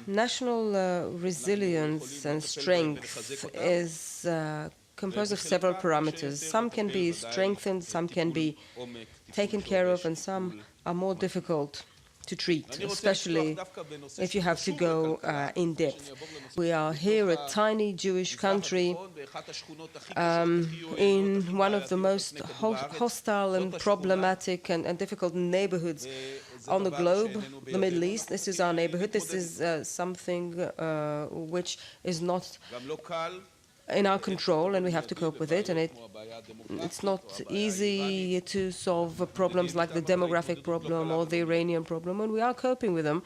National resilience and strength is composed of several parameters. Some can be strengthened, some can be taken care of, and some are more difficult to treat, especially if you have to go in depth. We are here, a tiny Jewish country, in one of the most hostile and problematic and difficult neighborhoods on the globe, the Middle East. This is our neighborhood. This is something which is not in our control, and we have to cope with it. And it's not easy to solve problems like the demographic problem or the Iranian problem, and we are coping with them.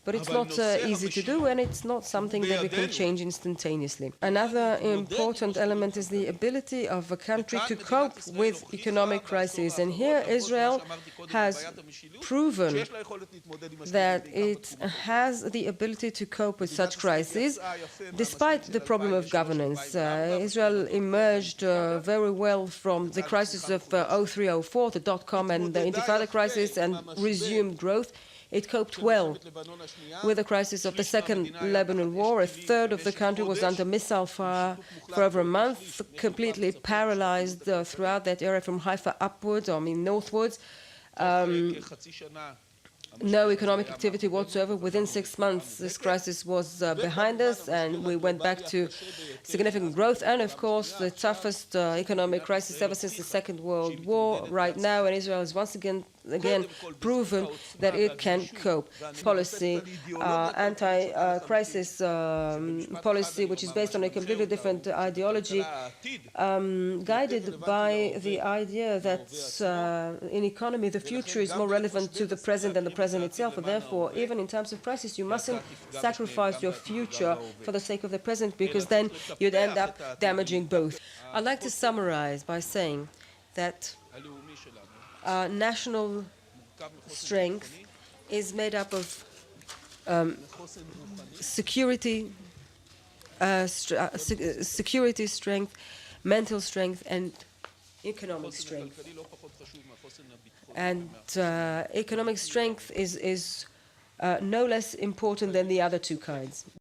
But it's not easy to do, and it's not something that we can change instantaneously. Another important element is the ability of a country to cope with economic crises. And here Israel has proven that it has the ability to cope with such crises, despite the problem of governance. Israel emerged very well from the crisis of 03-04, the dot-com and the Intifada crisis, and resumed growth. It coped well with the crisis of the Second Lebanon War. A third of the country was under missile fire for over a month, completely paralyzed throughout that area from Haifa upwards, northwards. No economic activity whatsoever. Within 6 months, this crisis was behind us, and we went back to significant growth. And of course, the toughest economic crisis ever since the Second World War right now, and Israel has once again proven that it can cope. Policy, anti-crisis policy, which is based on a completely different ideology, guided by the idea that in economy the future is more relevant to the present than the present itself, and therefore, even in times of crisis, you mustn't sacrifice your future for the sake of the present, because then you'd end up damaging both. I'd like to summarize by saying that national strength is made up of security, strength, mental strength, and economic strength. And economic strength is no less important than the other two kinds.